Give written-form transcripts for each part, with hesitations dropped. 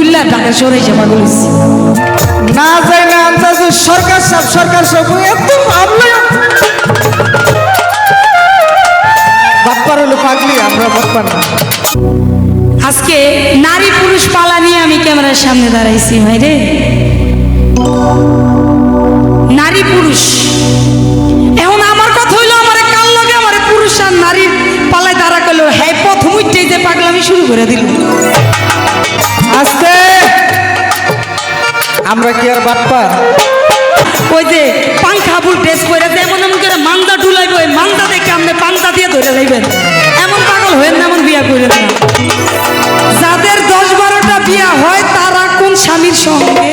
খুললা ঢাকা শহরে এসে পাগল হয়েছি। না যায় না আন্দাজ সরকার সব এত ভাবলে বাপ্পার হলো পাগলি, আমরা বাপ্পার না। আজকে নারী পুরুষ পালা নিয়ে আমি ক্যামেরার সামনে দাঁড়াইছি ভাই রে। নারী পুরুষ এখন আমার কথা হইলো আমার কাল লগে আমার পুরুষ আর নারীর পালায় দাঁড়া করলো, হ্যাঁ প্রথম উঠতেই যে পাগলামি শুরু করে দিল। আজকে আমরা কি আর বাপ্পার? ওই যে পাংখা ফুল ড্রেস করে এমন এমন করে মান্দা ঢুলাইব, ওই মান্দা দেখে আপনি পান্তা দিয়ে ধরে লাইবেন, এমন পাগল হয়েন না, এমন বিয়া করেন না। যাদের 10-12টা বিয়া হয় তারা কোন স্বামীর সঙ্গে,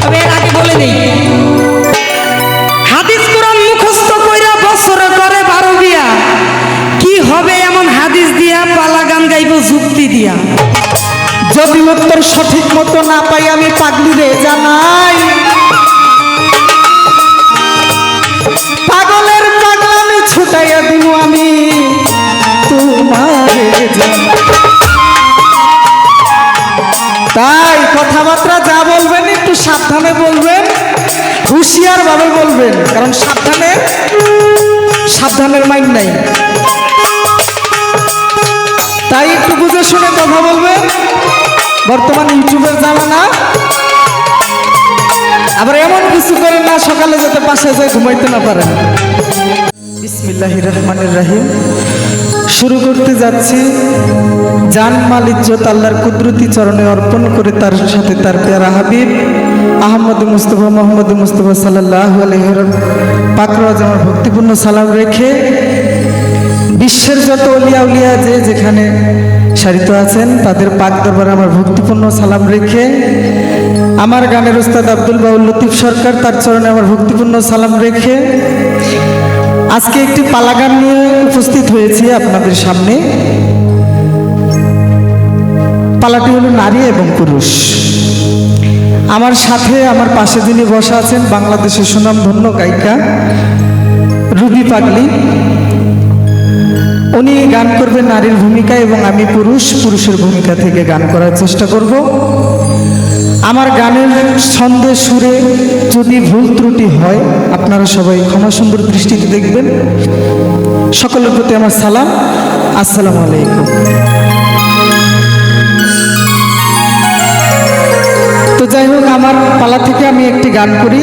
তবে এর আগে বলে নেই হাদিস কোরআন মুখস্থ কইরা বছরে করে 12 বিয়া, কি হবে এমন হাদিস দিয়া পালা গান গাইব যুক্তি দিয়া। যদি উত্তর সঠিক মতো না পাই আমি পাগলি রে জানাই, পাগলের পাগলামি ছুটাইয়া দিব আমি তোমারে জানাই। তাই কথাবার্তা যা বলবেন একটু সাবধানে বলবেন, হুঁশিয়ার ভাবে বলবেন, কারণ সাবধানের মাইন্ড নাই। তাই একটু বুঝে শুনে কথা বলবেন। বর্তমান ইউটিউবের জামানা, আবার এমন কিছু করেন না সকালে যাতে পাশে যায় ঘুমাইতে না পারেন। বিসমিল্লাহির রহমানির রহিম। শুরু করতে যাচ্ছি জান মাল ইজ্জত আল্লাহর কুদরতি চরণে অর্পণ করে তার সাথে তার প্যারা হাবিব আহমদ মুস্তফা মোহাম্মদ মুস্তফা সাল্লাল্লাহু আলাইহি পাক রওজা আমার ভক্তিপূর্ণ সালাম রেখে বিশ্বের যত অলিয়া উলিয়া যে যেখানে সারিত আছেন তাদের পাক দরবারে আমার ভক্তিপূর্ণ সালাম রেখে আমার গানের উস্তাদ আব্দুল বাউল লতিফ সরকার তার চরণে আমার ভক্তিপূর্ণ সালাম রেখে আজকে একটি পালা গান নিয়ে উপস্থিত হয়েছি আপনাদের সামনে। পালাটি হলো নারী এবং পুরুষ। আমার সাথে আমার পাশে যিনি বসা আছেন বাংলাদেশের সুনামধন্য গায়িকা রুবি পাগলি, উনি গান করবেন নারীর ভূমিকা এবং আমি পুরুষের ভূমিকা থেকে গান করার চেষ্টা করব। আমার গানের ছন্দে সুরে যদি ভুল ত্রুটি হয় আপনারা সবাই ক্ষমা সুন্দর দৃষ্টিতে দেখবেন। সকলের প্রতি আমার সালাম, আসসালামু আলাইকুম। তো যাই হোক, আমার পালা থেকে আমি একটি গান করি,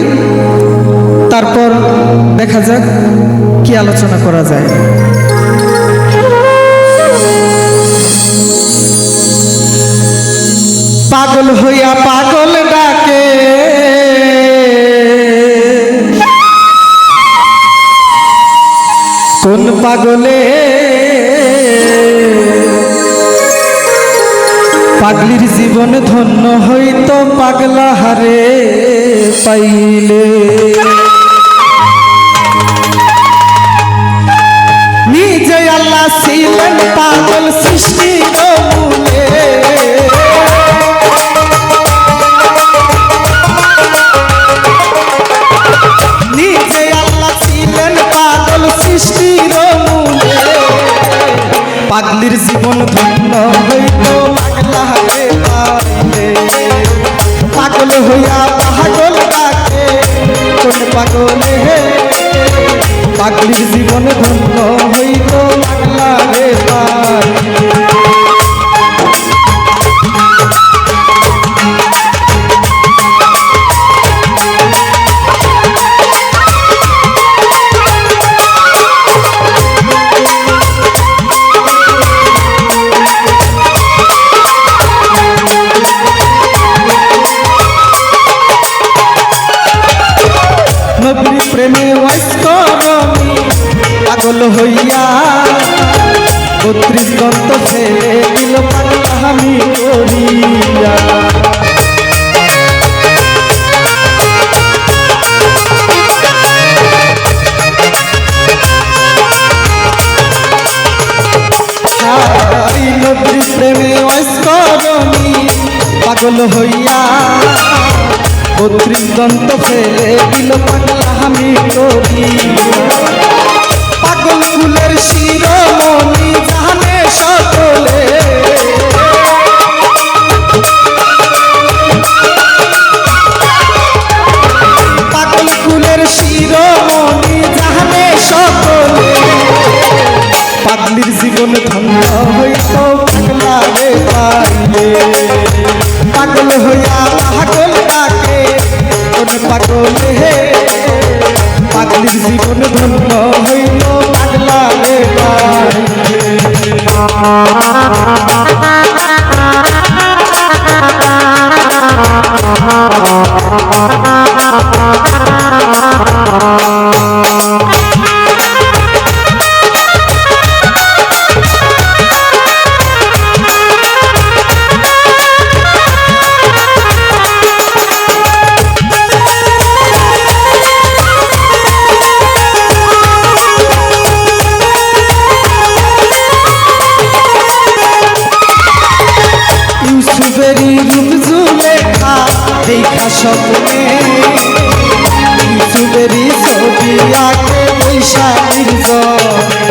তারপর দেখা যাক কি আলোচনা করা যায়। পাগল হইয়া পাগল ডাকে কোন পাগলে, পাগলির জীবন ধন্য হইতো পাগলা হারে পাইলে। নিজে আল্লাহ ছিলেন পাগল সৃষ্টি মূলে, নিজে আল্লাহ ছিলেন পাগল সৃষ্টির মূলে। পাগলির জীবন ধন্য হইত পাগলা হারে পাইলে, পাগল হইয়া পাগল ডাকে কোন পাগলে, পাগলির জীবন ধন্য হইত পাগলা হারে পাইলে। প্রেমে ওয়াইসকরমি পাগল হইয়া 32 দন্ত ফেলে দিল পাগলা আমি করিয়া। প্রেমে ওয়াইসকরমি পাগল হইয়া 32 দন্ত ফেলে দিল পাগলা আমি করিয়া। পাগল ফুলের শিরোমণি জানে সকলে, হইয়া পাগল ডাকে কোন পাগল হে পাগলির জীবন ধন্য হইল পাগলা রে ইউসুফেরি রূপ জুলেখা দেখা স্বপ্নে ইউসুফেরি ছবি আঁকে বৈশাখীর জলে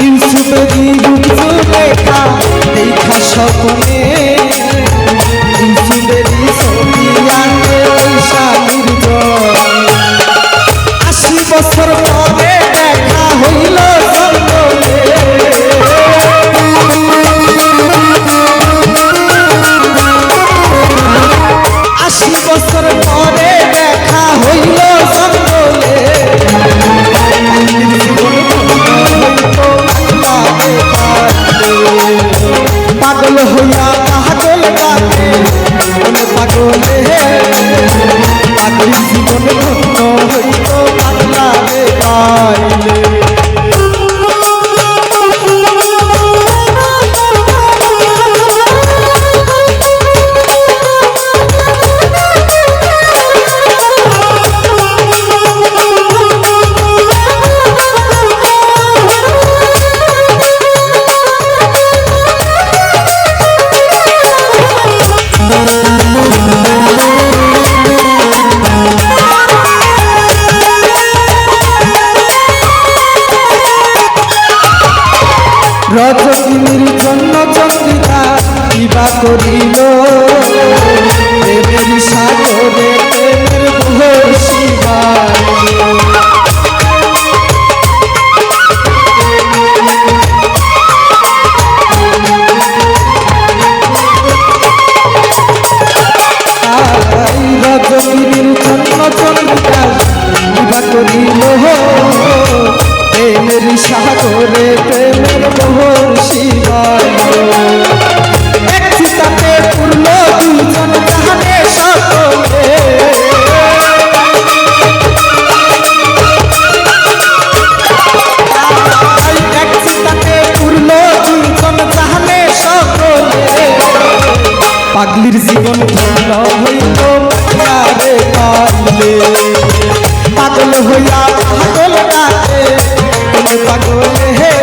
ইউসুফেরি রূপ জুলেখা দেখা স্বপ্নে ইউসুফেরি ছবি আঁকে বৈশাখীর জলে 80 বছর পরে দেখা হইল জঙ্গলে 80 বছর পরে দেখা হইল জঙ্গলে পাগল হইয়া পাগল ডাকে পাগল হে পাগল জীবন ধন্য হইল পাগলা রে পাইলে রজনীর জন্য চন্দ্রিকা বিবাহ করিল প্রেমের সাগরে প্রেমের বহর শিবাইল রজনীর জন্য চন্দ্রিকা বিবাহ করিল প্রেমের সাগরে প্রেমের বহর শিবাইল এক চিতাতে পূর্ণ দুজন জাহানে সকলে এক চিতাতে পূর্ণ দুজন জাহানে সকলে পাগলির জীবন ধন্য হইল রে পাইলে পাগল হইয়া পাগল ডাকে পাগল হে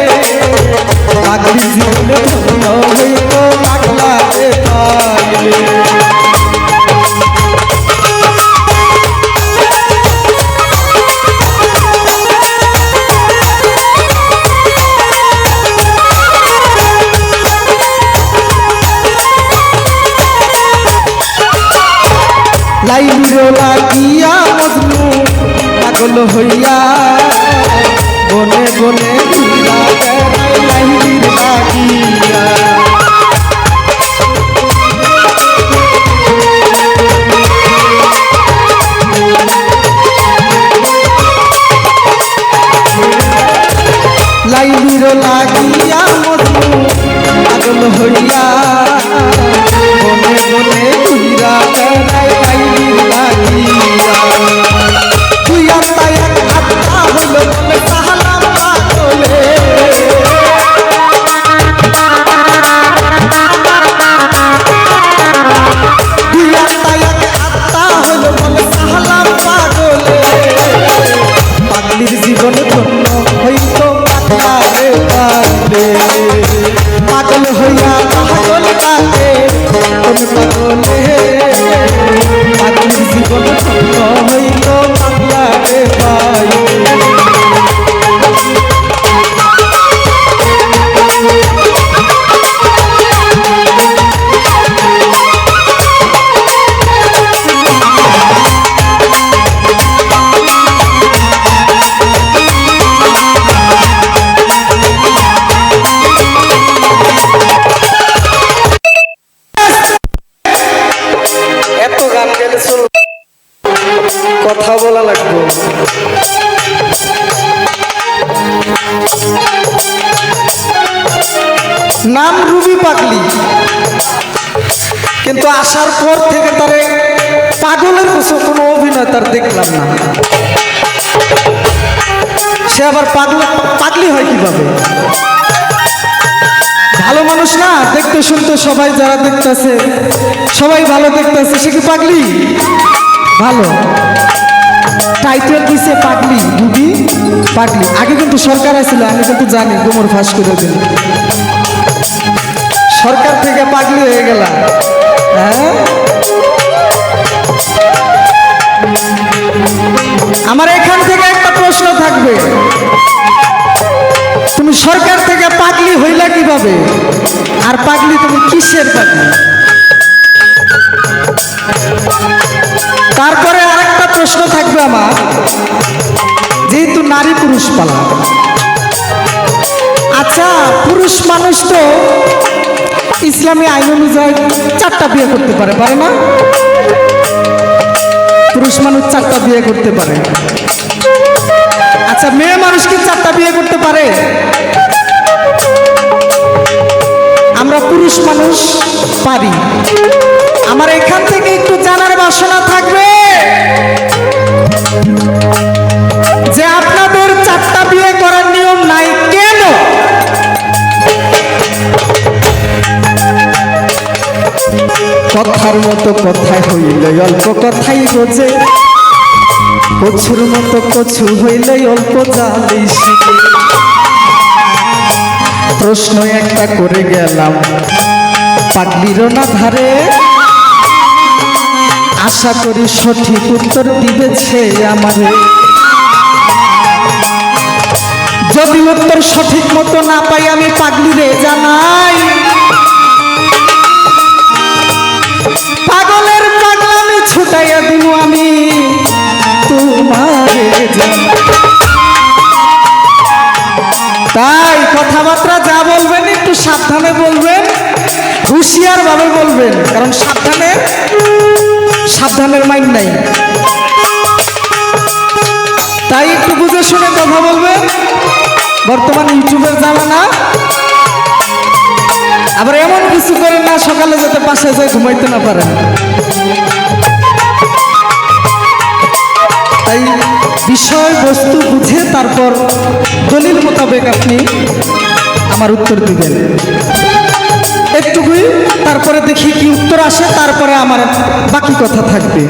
পাগল জীবন ধন্য হইল পাগলা রে পাইলে লাইলির লাগিয়া মজনু পাগল হইয়া বনে বনে ঘুরা বেড়ায় লাইলির লাগিয়া লাইলির লাগিয়া মজনু পাগল হইয়া বনে বনে ঘুরা বেড়ায় লাইলির লাগিয়া তুই আর তাই এক আত্মা হলো বলে সাহালাম পাগলে নাম রুবি পাগলি, কিন্তু আসার পর থেকে তারে পাগলের কোনো অভিনয় তার দেখলাম না। সে আবার পাগলি হয় কিভাবে? ভালো মানুষ না, দেখতে শুনতে সবাই যারা দেখতেছে সবাই ভালো দেখতেছে, সে কি পাগলি? ভালো টাইটেল দিছে পাগলি, রুবি পাগলি। আগে কিন্তু সরকার আছিল, আমি কিন্তু জানি, গোমর ফাঁস করে দিল, সরকার থেকে পাগলি হয়ে গেলাম। হ্যাঁ, আমার এখান থেকে একটা প্রশ্ন থাকবে, তুমি সরকার থেকে পাগলি হইলা কিভাবে? আর পাগলি তুমি কিসের পাগলি? তারপরে আরেকটা প্রশ্ন থাকবে আমার, যেহেতু নারী পুরুষ পালা, আচ্ছা পুরুষ মানুষ তো ইসলামী আইন অনুযায়ী 4টা বিয়ে করতে পারে, পারে না? পুরুষ মানুষ 4টা বিয়ে করতে পারে। আচ্ছা মেয়ে মানুষ কি 4টা বিয়ে করতে পারে? আমরা পুরুষ মানুষ পারি। আমার এখান থেকে একটু জানার বাসনা থাকবে যে আপনাদের 4টা বিয়ে করার নিয়ম নাই কেন? কথার মতো কথায় হইলে অল্প কথাই বোঝে, কচুর মতো কচু হইলে অল্প জালি শিখে। প্রশ্ন একটা করে গেলাম পাগলির না ধারে, আশা করি সঠিক উত্তর দিবেছে আমারে। যদি উত্তর সঠিক মতো না পাই আমি পাগলিরে জানাই, পাগলের পাগলামি ছুটাইয়া দিব আমি তোমারে জানাই। তাই কথাবার্তা যা বলবেন একটু সাবধানে বলবেন, হুঁশিয়ার ভাবে বলবেন, কারণ সাবধানের মাইন নাই। তাই একটু বুঝে শুনে কথা বলবেন। বর্তমান ইউটিউবের জামানা, আবার এমন কিছু করেন না সকালে যাতে বাসায় যায় ঘুমাইতে না পারেন। তাই বিষয় বস্তু বুঝে তারপর দলিল মোতাবেক আপনি আমার উত্তর দিবেন। একটুকুই, তারপরে দেখি কি উত্তর আসে, তারপরে আমার বাকি কথা থাকবে।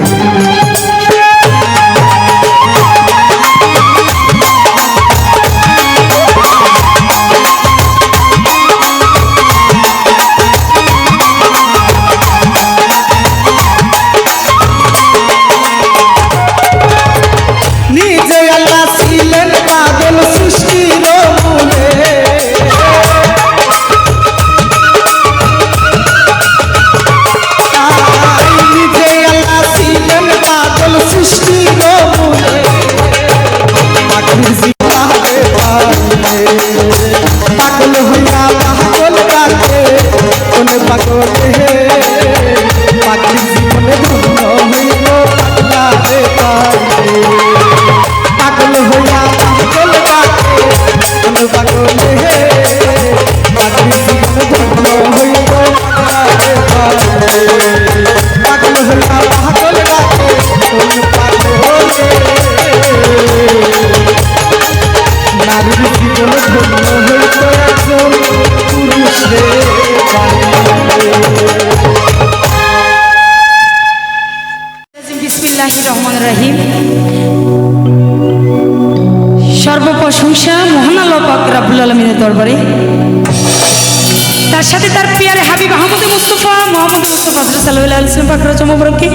নিজে আল্লাহ ছিলেন পাগল সৃষ্টির মূলে, নিজে আল্লাহ ছিলেন পাগল সৃষ্টির মূলে। পাখির জীবনে পাগল হইয়া পাগল ডাকে, কোন পাগল হে পাখির জীবনে ধন্য হইল পাগলারে পারে। পাগল হইয়া পাগল ডাকে, কোন পাগল হে পাখির জীবনে ধন্য হইল পাগলারে পারে। পাগল হইয়া পাগল ডাকে, কোন পাগল হে নারীর জীবনে ধন্য হইল একজন পুরুষ রে পারে। বিসমিল্লাহির রহমানির রহিম। সর্বপ্রশংসা মহান আল্লাহ পাক রব্বুল আলামিনের দরবারে, তার সাথে তার প্রিয়ারে হাবিব আহমদ মুস্তফা সাল্লাল্লাহু আলাইহি ওয়াসাল্লাম পাক রচনা মুবারকে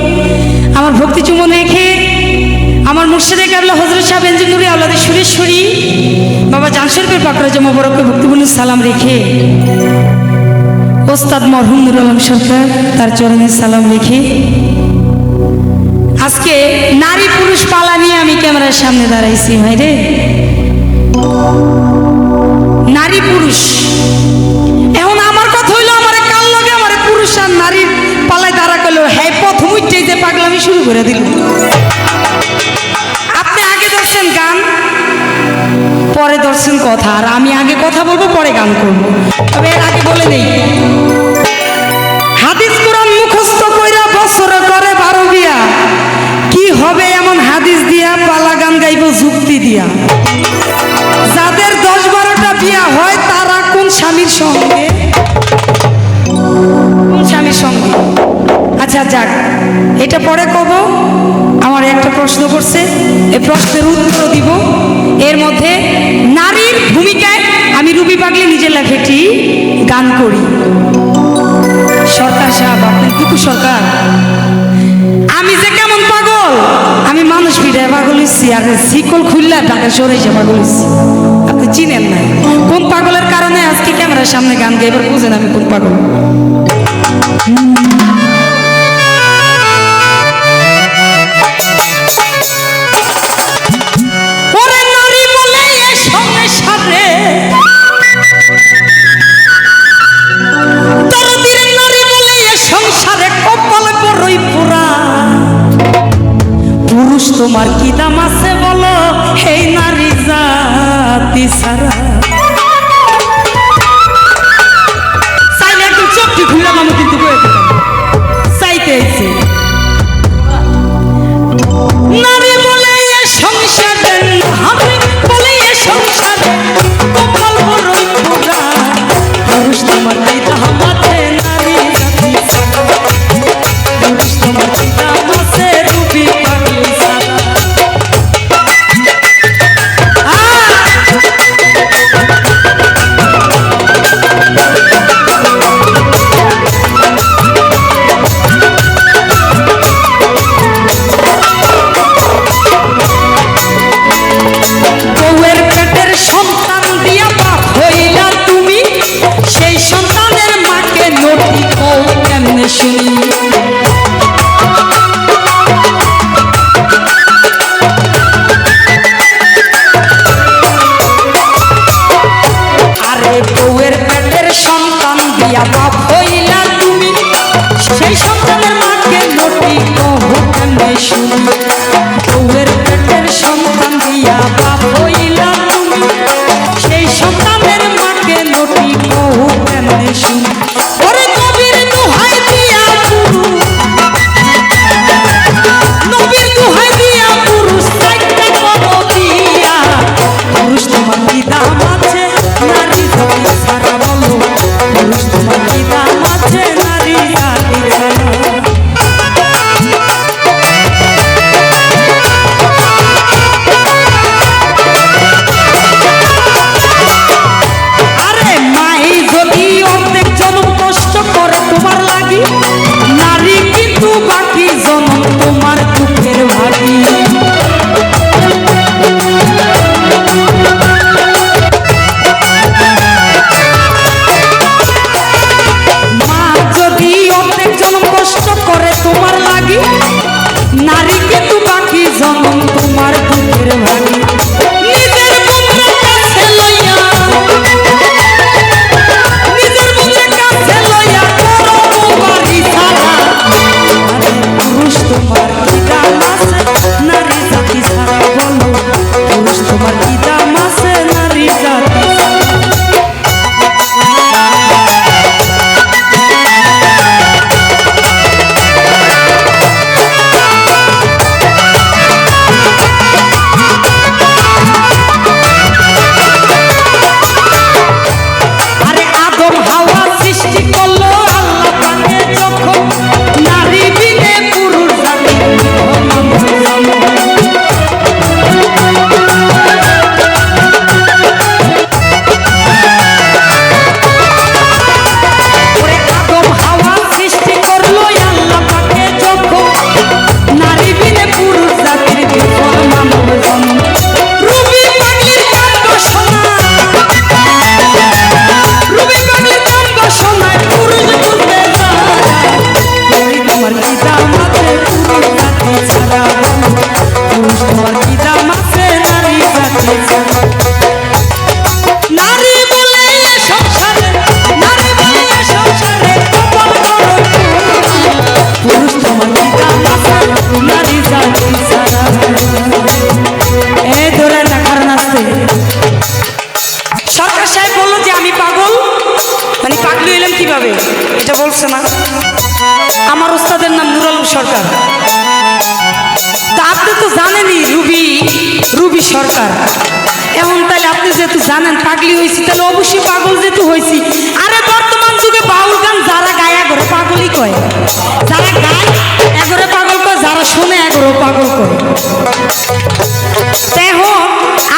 আমার ভক্তি চুম্বন রেখে, আমার মুর্শিদে কেবলা হযরত শাহ বেনজির নূরি আওলাদে সুরেশ্বরী বাবা জান শরীফের পাক রচনা মুবারকে ভক্তিপূর্ণ সালাম রেখে, ওস্তাদ মরহুম নুরুল আলম সরকার তার চরণে সালাম রেখে, আজকে নারী পুরুষ পালা নিয়ে আমি ক্যামেরার সামনে দাঁড়াইছি। ভাই রে, নারী পুরুষ, এখন আমার কথা হইলো আমার কাল লগে আমার পুরুষ আর নারীর পালায় দাঁড়া করলো, হ্যাঁ প্রথম উঠতেই যে পাগলামি শুরু করে দিল। আপনি আগে পরে দর্শন কথা, আর আমি আগে কথা বলবো পরে গান করবো। তবে এর আগে বলে নেই, হাদিস কোরআন মুখস্থ কইরা বছর করে 12 বিয়া, কি হবে এমন হাদিস দিয়া পালা গান গাইব যুক্তি দিয়া। যাদের 10-12টা বিয়া হয় তারা কোন স্বামীর সঙ্গে, কোন স্বামীর সঙ্গে? আচ্ছা যাক, এটা পরে কব। আমার একটা প্রশ্ন করছে, এই প্রশ্নের উত্তর দিব। এর মধ্যে নারীর ভূমিকায় আমি রুবি পাগলি নিজের লেখা একটি গান করি। সরকার সাহেব, আপনি দুঃখু সরকার, আমি যে কেমন পাগল, আমি মানুষ ভিড়ে পাগল হচ্ছি, আর শিকল খুললা ঢাকা সরেছে পাগল হচ্ছি। আপনি চিনেন না কোন পাগলের কারণে আজকে ক্যামেরার সামনে গান গাই, এবার বুঝেন আমি কোন পাগল। ওরে নারী বলে এ সংসারে, দরদির নারী বলে এ সংসারে কপাল বড়ই পোড়া। পুরুষ তোমার কি দাম আছে বলো, এই নারী জাতি সারা। চাইলে একদম চোখটি খুললাম আমি কিন্তু কয়ে দিলাম। সরকার। এখন তাহলে আপনি যেহেতু জানেন পাগলি হয়েছি, তাহলে অবশ্যই পাগল যেহেতু হয়েছি। আরে বর্তমান যুগে বাউল গান যারা গায় এগোরে পাগলই কয়, যারা গায় এগোরে পাগল কয়, যারা শোনে এগোরেও পাগল কয়। এখন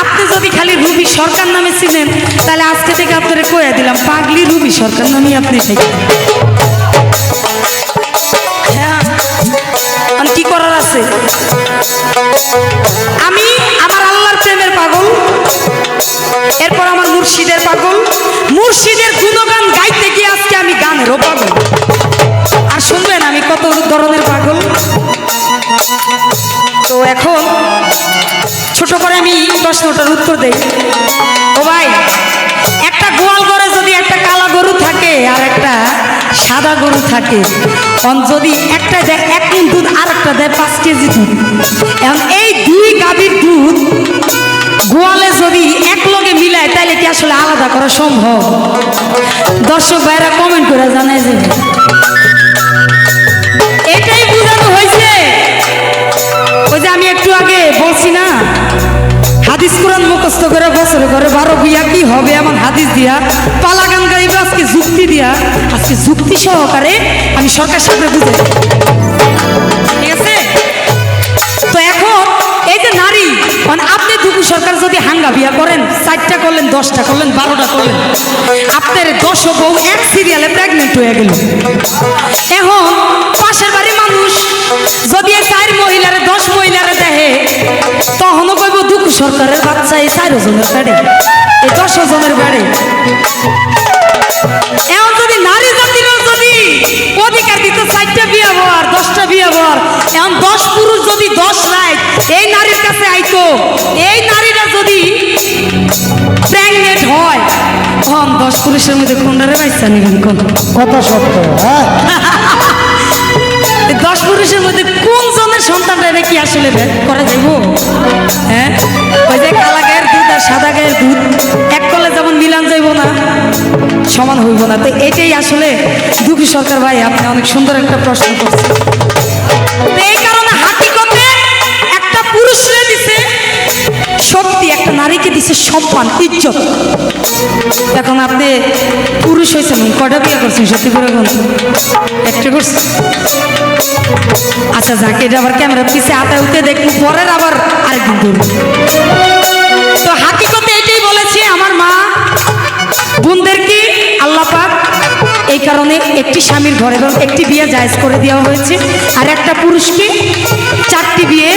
আপনি যদি খালি রুবি সরকার নামে ছিলেন, তাহলে আজকে থেকে আপনারা কয়ে দিলাম পাগলি রুবি সরকার নামে আপনি থেকে। হ্যাঁ, কি করার আছে? আমি আমার আল্লাহর প্রেমের পাগল, এরপর আমার মুর্শিদের পাগল, মুর্শিদের গুণগান গাইতে গিয়ে আজকে আমি গানেরও পাগল। আর শুনবেন আমি কত ধরনের পাগল। তো এখন ছোট করে আমি প্রশ্নটার উত্তর দেই। ও ভাই, একটা গোয়াল ঘরে যদি একটা কালা গরু থাকে আর একটা সাদা গরু থাকে, যদি একটা দেয় 1 মণ দুধ আর একটা দেয় 5 কেজি দুধ, এখন এই দুই গাভীর দুধ গোয়ালে যদি এক লগে মিলায়, তাহলে কি আসলে আলাদা করা সম্ভব? দর্শক ভাইরা কমেন্ট করে জানায় যে এটাই বোঝানো হয়েছে। ওই যে আমি একটু আগে বলছি না, হাদিস কোরআন মুখস্থ করে বছরে করে 12 বিয়া কি হবে এমন হাদিস দিয়া পালা গান গাইবে আজকে যুক্তি দিয়া, আজকে যুক্তি সহকারে আমি সরকার সামনে বুঝাই। ঠিক আছে? তো এখন এই যে নারী, মানে আপনি দুপু সরকার যদি হাঙ্গা বিয়া করেন, 4টা করলেন, 10টা করলেন, 12টা করলেন, আপনার 10 বউ এক সিরিয়ালে প্রেগনেন্ট হয়ে গেল। এখন পাশের বাড়ির মানুষ যদি এই 4 মহিলারে 10 মহিলারে দেখে, তখনও কইব দুপু সরকারের বাচ্চা এই 4 জনের বেড়ে, এই 10 জনের বেড়ে। এখন যদি নারী জাতির যদি অধিকার দিত 4টা বিয়ে হওয়ার, 10টা বিয়ে হওয়ার, এখন 10 পুরুষ যদি 10 রাত এই নারীর কাছে আইতো, এই নারীরা যদি প্রেগনেন্ট হয়, তখন 10 পুরুষের মধ্যে কোনটারে বাচ্চা নিবেন? কোন কথা সত্য। হ্যাঁ, 10 পুরুষের মধ্যে কোন জনের সন্তানটা কি আসলে ভেদ করা যাইব? হ্যাঁ, ওই যে কালা গায়ের দুধ আর সাদা গায়ের দুধ এক কলে যেমন মিলান যাইব না, সমান হইব না। তো এটাই আসলে দুঃখী সরকার ভাই, আপনি অনেক সুন্দর একটা প্রশ্ন করছেন। তো এই কারণে হাকিকতে একটা পুরুষরে দিছে শক্তি, একটা নারীকে দিছে সম্মান, ইজ্জত। এখন আপনি পুরুষ হয়েছেন, কটা বিয়ে করছেন? সত্যি করে বলুন, একটা করছেন? আচ্ছা যাকে, এটা আবার ক্যামেরা পিছে আতা উঠে দেখবো, পরের আবার আরেকদিন করবো। তো হাকিকতে এটাই বলেছি, আমার মা বোনদেরকে আল্লাহ পাক এই কারণে একটি স্বামীর ঘরে একটি বিয়ে জায়েজ করে দেওয়া হয়েছে, আর একটা পুরুষকে 4টি বিয়ে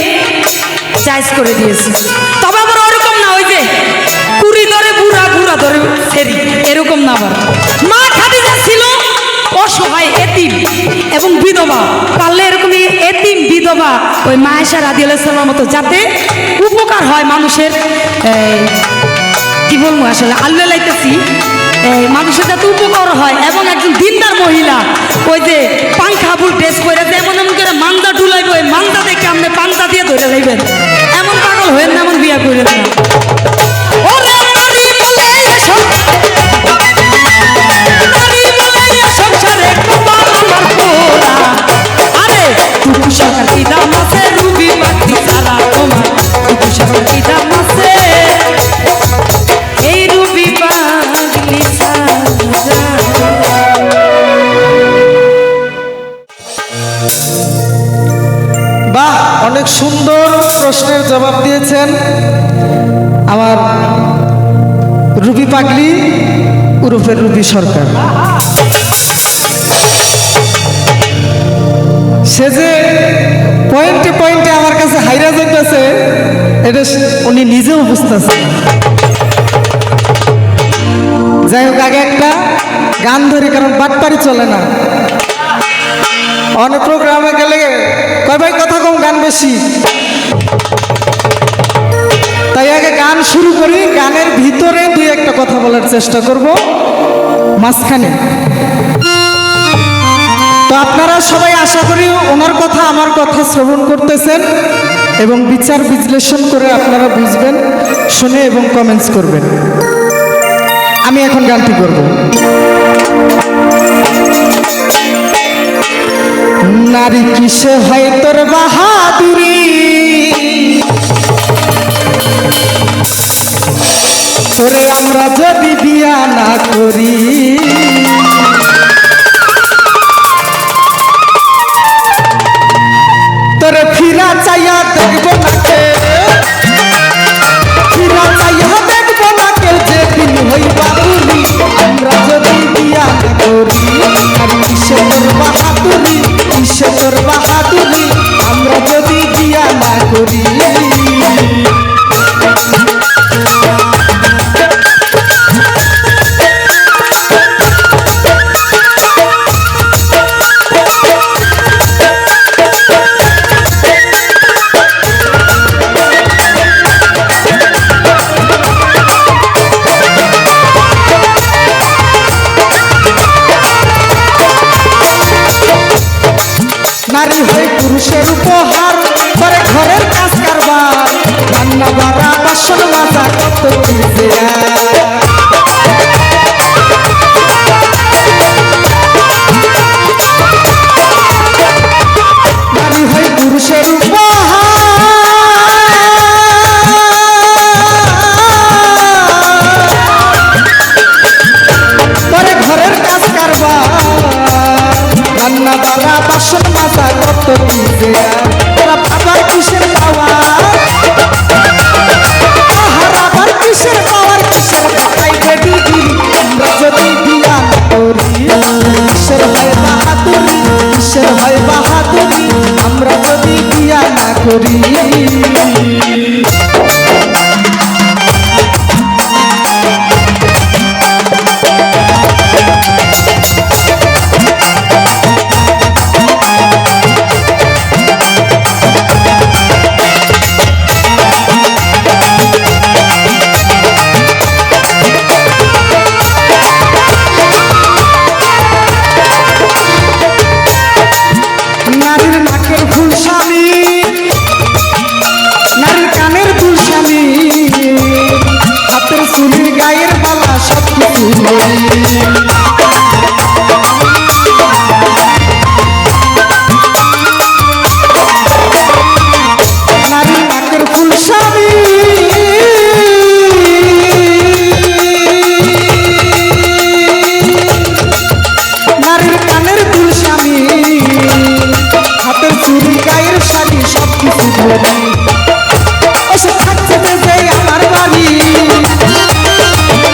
জায়েজ করে দিয়েছে। তবে আবার ওরকম না, ওই যে কুড়ি ধরে বুড়া, বুড়া ধরে ফেরি, এরকম না। আবার মা খাদিজা ছিল অসহায়, এতিম এবং বিধবা। পারলে এরকমই এতিম বিধবা ওই মা আয়েশা রাদিয়াল্লাহু আনহার মতো, যাতে উপকার হয় মানুষের। কি বলবো আসলে, আল্লাহ লাইতেছি, মানুষের যাতে উপকার হয়, এবং একজন দিনদার মহিলা ওই যে পাংখাবুল ড্রেস পরে এমন এমন করে মান্দা ডুলাইব, ওই মান্দা দেখে আপনি পান্তা দিয়ে ধরে লাইবেন, এমন পাগল হয়েন না, এমন বিয়া করেন না। ওরে নারী বলে এসব, নারী বলে এসব সারে কপাল আমার পোড়া। আরে দুপু সরকার কি দাম আছে, রুবি পাখি সারা তোমার দুপু সরকার কি দাম আছে, এই রুবি পাগলি সারা। বাহ, অনেক সুন্দর প্রশ্নের জবাব দিয়েছেন আমার রুবি পাগলি উরফের রুবি সরকার। সে যে পয়েন্টে পয়েন্টে আমার কাছে হাইরা যাইতেছে, এটা উনি নিজেও বুঝতেছে। যাই হোক, আগে একটা গান ধরি, কারণ বাটপারি চলে না। অনেক প্রোগ্রামে গেলে কয় ভাই কথা কম, গান বেশি, তাই আগে গান শুরু করি, গানের ভিতরে 2-1টা কথা বলার চেষ্টা করব মাঝখানে। তো আপনারা সবাই আশা করি ওনার কথা আমার কথা শ্রবণ করতেছেন এবং বিচার বিশ্লেষণ করে আপনারা বুঝবেন, শুনে এবং কমেন্টস করবেন। আমি এখন গানটি করব। নারী কিসে হয় তোর বাহাদুরি, আমরা যদি বিয়া না করি, তোরে ফিরা চাইয়া দেখব না কে, ফিরা চাইয়া দেখব না কে, যেদিন হইবা তুমি। আমরা যদি বিয়া না করি, আর কিসে তোর বাহাদুরি, কিসে তোর বাহাদুরি, আমরা যদি বিয়া না করি। নারী হয় পুরুষের উপহার, করে ঘরের কাজ কারবার, রান্না বাড়া বাসন মাজা কত কিছু। নারী হয় পুরুষের উপহার, করে ঘরের কাজ কারবার, রান্না বাড়া বাসন মাজা কত কিছু। তোরা আবার কিসের পাওয়ার, আবার কিসের পাওয়ার, কিসের ভাতাই বেডিগিরি। আমরা যদি বিয়া না করি, কিসের হয় বাহাদুরি, কিসের হয় বাহাদুরি, আমরা যদি বিয়া না করি। নারীর নাকের ফুল স্বামী, নারীর কানের ফুল স্বামী, হাতের চুলির গায়ের বালা সব কিছু। নারীর নাকের ফুল স্বামী, নারীর কানের ফুল স্বামী, হাতের চুরি গায়ের শাড়ি সব কিছু ধরি। ওসব থাকছে যে আমার বাড়ি,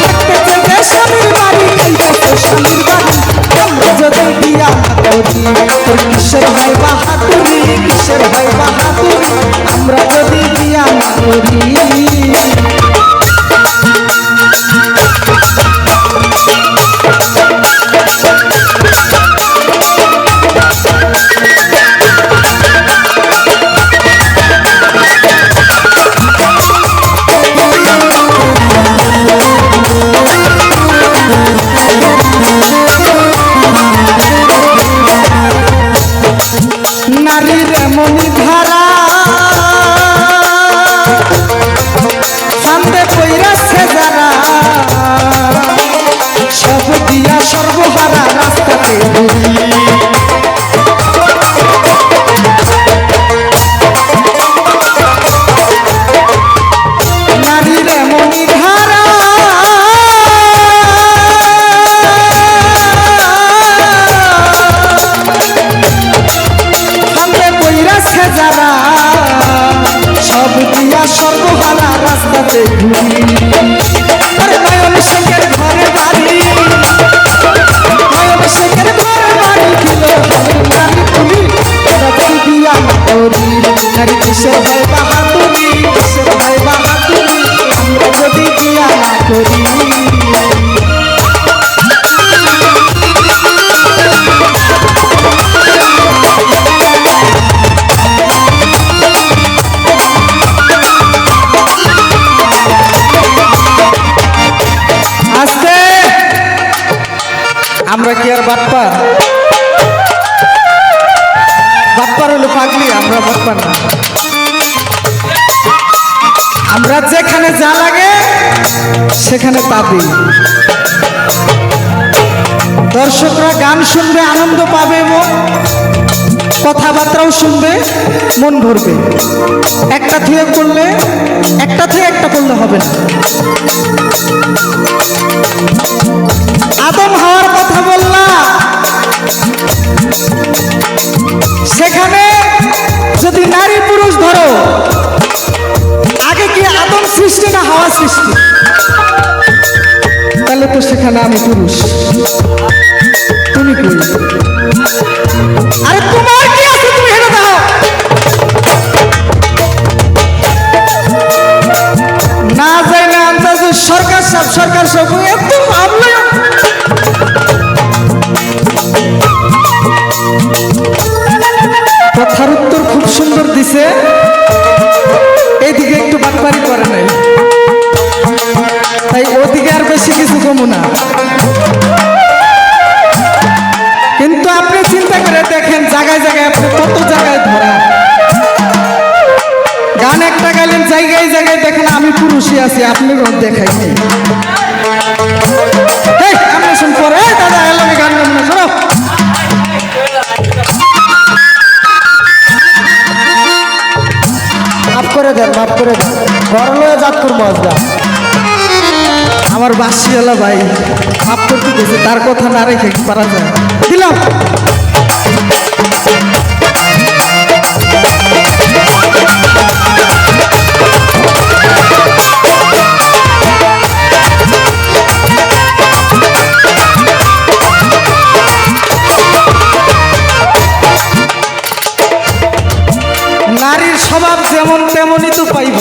থাকতেছে যে স্বামীর বাড়ি, খাইতেছে স্বামীর বাড়ি। আমরা যদি বিয়া না করি, তোর কিসের হয় বাহাদুরি, কিসের হয় বাহাদুরি, আমরা যদি বিয়া না করি। নারীর এমনই ধারা, ফান্দে পইরাছে যারা, সব দিয়া সর্বহারা রাস্তাতে ঘুরি। নারীর এমনই ধারা, ফান্দে পইরাছে যারা, সব দিয়া সর্বহারা রাস্তাতে ঘুরি। আরে নয়ন শেখের ঘরে বাড়ি, নয়ন শেখের ঘরে বাড়ি ছিল নারী তুলি। তোরা যদি বিয়া না করি, নারী কিসের হয় বাহাদুরি, কিসের হয় বাহাদুরি, আমরা যদি বিয়া না করি। আজকে আমরা কি আর বাটপার, বাটপার হলো পাগলি, আমরা বাটপার না। আমরা যেখানে যা লাগে সেখানে তা দিই। দর্শকরা গান শুনবে, আনন্দ পাবে এবং কথাবার্তাও শুনবে, মন ভরবে। একটা থেকে করলে একটা হবে না। আদম হাওয়ার কথা বললা, সেখানে যদি নারী পুরুষ ধরো, আগে কি আদম সৃষ্টি না হাওয়া সৃষ্টি? তাহলে তো সেখানে আমি পুরুষ, তুমি কই? আরে তোমার কি আছে, তুমি হেরে দাও। না যাই না আন্দাজ সরকার সব এত ভাবলে। কথার উত্তর খুব সুন্দর দিছে, এইদিকে একটু বাটবারি করে নাই, তাই ওদিকে আর বেশি কিছু কমু না। কিন্তু আপনি চিন্তা করে দেখেন, জায়গায় জায়গায় আপনি কত জায়গায় ধরা গান একটা গাইলেন, জায়গায় জায়গায় দেখেন আমি পুরুষই আছি, আপনি দেখাইনি। আমরা শুন পরে দাদা এলো, আমি গান গান না, শোনো। মাফ করে দেন, মাফ করে দেন, ঘর লয়ে জাত করবো আজকে। আমার বাসিওয়ালা ভাই মাফ করতে গেছে, তার কথা না রেখে কি পারা যায়? দিলাম। নারীর স্বভাব যেমন তেমনই তো পাইব।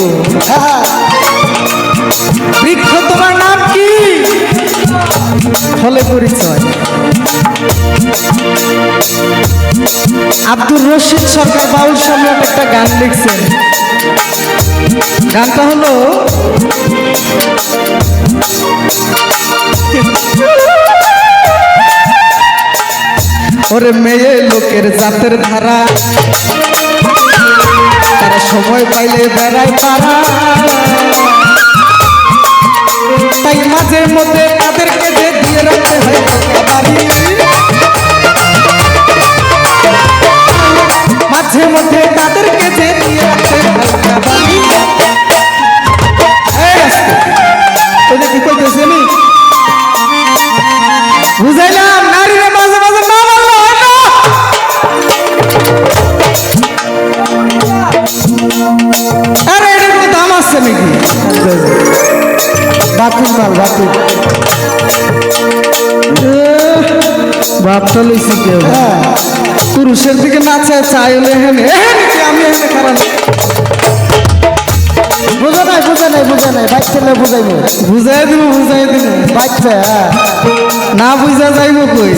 বৃক্ষ তোমার নাম কি? ফলে পরিচয়। আব্দুর রশিদ সরকার বাউল সম্রাট একটা গান লিখছেন, গানটা হলো ওরে মেয়ে লোকের জাতের ধারা, তারা সময় পাইলে বেড়ায় পারা, তাই মাঝে মধ্যে তাদেরকে যে দিয়ে রাখতে হয় বাড়ি, মাঝে মধ্যে তাদেরকে যে দিয়ে রাখতে হয় বাড়ি। কি করতেছি আমি? বুঝাইলাম, নারীরা মাঝে মাঝে না বললে হয় না। আরে এটার কোনো দাম আছে নাকি? বাতিল মাল, বাতিল। ভাবটা লইছি কেউ, পুরুষের দিকে না চায় চাইলে হেনে কি আমি এখানে খারাপ বুঝা নাই, বুঝা নাই, বুঝা নাই, বাইক ছেলে বুঝাইব, বুঝাই দিব, বাইকটা। না বুঝা যাইব কই?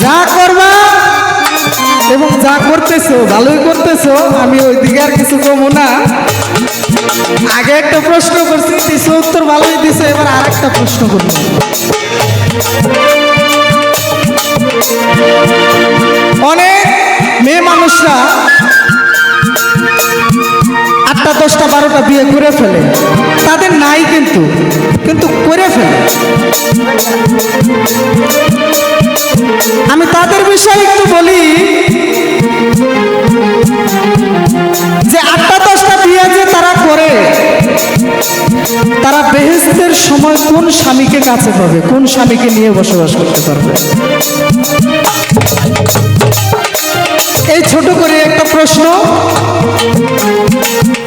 যা করবা এবং যা করতেছো ভালোই করতেছো, আমি ওই দিকে আর কিছু কমো না। আগে একটা প্রশ্ন করছি, দিছো উত্তর ভালোই দিছে, এবার আর একটা প্রশ্ন করবো। অনেক মেয়ে মানুষরা 8টা 10টা 12টা বিয়ে করে ফেলে, তাদের নাই কিন্তু কিন্তু করে ফেলে। আমি তাদের বিষয়ে একটু বলি যে 8টা 10টা বিয়ে যে তারা করে, তারা বেহেশতের সময় কোন স্বামীকে কাছে পাবে, কোন স্বামীকে নিয়ে বসবাস করতে পারবে? এই ছোট করে একটা প্রশ্ন,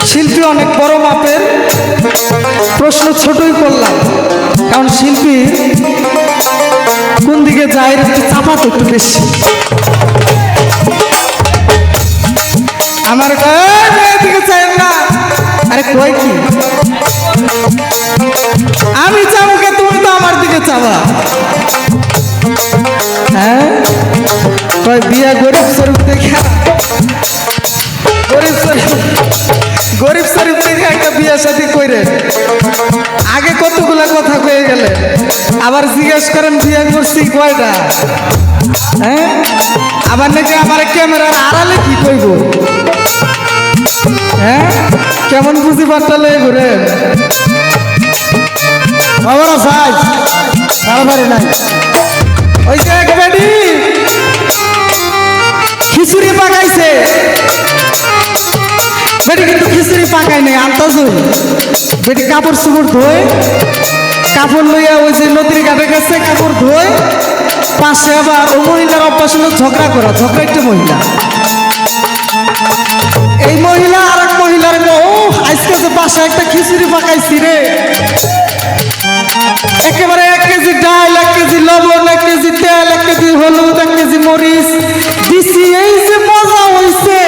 শিল্পী অনেক বড় মাপের, প্রশ্ন ছোটই করলাম, কারণ শিল্পী কোন দিকে যায় একটু চাপাতো একটু বেশি। আমার দিকে চাই না, আরে কই কি আমি চাবুকে, তুমি তো আমার দিকে চাবা। হ্যাঁ, কয় বিয়া গরিব স্বরূপ দেখে, গরিব শরীফ থেকে একটা বিয়ে শাদী কইরে আগে কতগুলা কথা কয়ে গেলে, আবার জিজ্ঞেস করেন বিয়ে করছি কয়টা? হ্যাঁ, আবার নাকি আমার ক্যামেরার আড়ালে কি কইব? হ্যাঁ, কেমন বুঝি বার্তালে ঘুরেন? বাবারা সাইজ তাড়াতাড়ি নাই। ওই যে এক বেডি খিচুড়ি পাকাইছে, বেডি কিন্তু খিচুড়ি পাকাই নাই আন্তাজ বেটি কাপড় চুপড় ধোয় কাপড় লইয়া ওই যে নদীর ঘাটে গেছে কাপড় ধোয় পাশে আবার ওই মহিলার অভ্যাস হলো ঝগড়া করা ঝগড়া একটা মহিলা এই মহিলা আর এক মহিলার ও আজকে যে বাসায় একটা খিচুড়ি পাকাইছি রে একেবারে 1 কেজি ডাল 1 কেজি লবণ 1 কেজি তেল 1 কেজি হলুদ 1 কেজি মরিচ দিছি এই যে মজা হইছে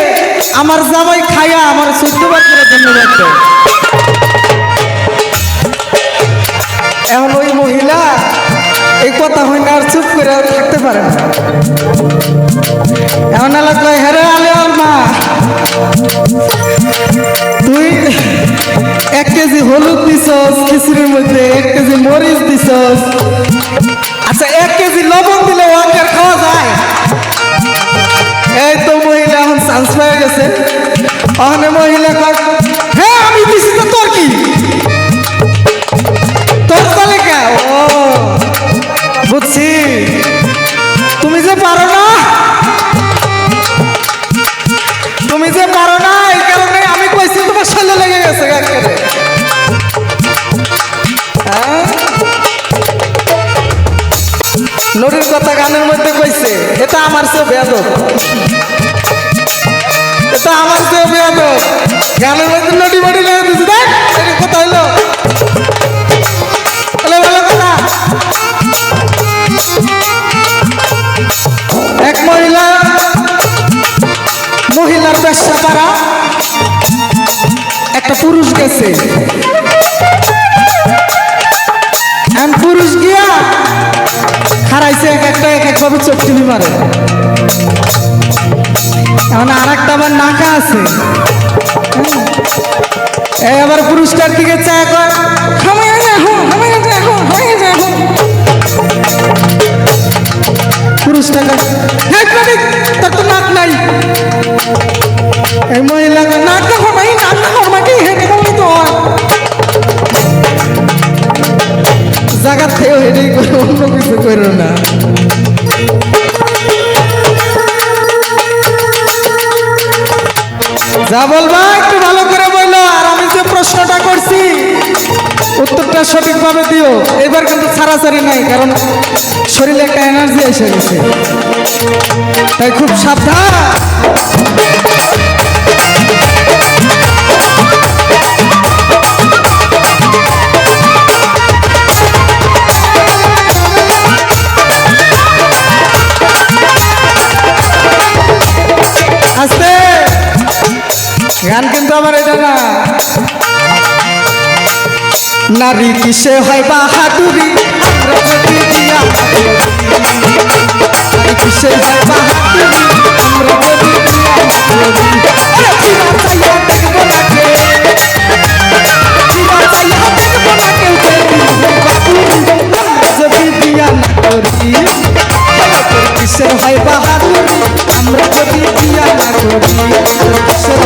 আমার জামাই খায়া আমার 14 বছরের ধন্যবাদ দেয় এখন ওই মহিলা এই কথা হই না আর চুপ করে থাকতে পারে না এমন লাগলো হেরে আলে আর মা তুই 1 কেজি হলুদ দিছস খিচুড়ির মধ্যে 1 কেজি মরিচ দিছস আচ্ছা 1 কেজি লবণ দিলে ওয়াঙ্কার খাওয়া যায় এই তো মহিলা এখন চান্স পেয়ে গেছে ওখানে মহিলা কয় হ্যাঁ আমি দিছি তো তোর কি তোর তালিকা ও বুঝছি তুমি যে পারো না এই কারণে আমি কইছি তোমার শৈলে লেগে গেছে একেবারে নদীর কথা গানের মধ্যে কইছে এটা আমার চেয়ে বেয়াদব গানের মধ্যে নদী বডি লেগে দিচ্ছে দেখ এটা কথা হইলো ভালো কথা এক মহিলার ব্যবসা পারা একটা পুরুষ গেছে পুরুষ গিয়া খারাইছে এক ভাবে চোখ টিভি মারে এখন আর একটা আবার নাকা আছে এই আবার পুরুষটার দিকে চায় কয় পুরুষটা তোর তো নাক নাই এই মহিলা নাক কি হেঁটে করলি তো জায়গার থেকে হেঁটেই করে অন্য কিছু করো না যা বলবা একটু ভালো করে বললো আর আমি যে প্রশ্নটা করছি উত্তরটা সঠিকভাবে দিও এবার কিন্তু ছাড়াছাড়ি নাই কারণ শরীরে একটা এনার্জি এসে গেছে তাই খুব সাবধান আস্তে গান কিন্তু আমার এটা না নারী কিসে হয় বাহাদুরি আমরা যদি দিয়া নারী কিসে হয় বাহাদুরি আমরা যদি যদি দিয়া না করি কিসের হয় বাহাদুরি আমরা যদি দিয়া না করি কিসের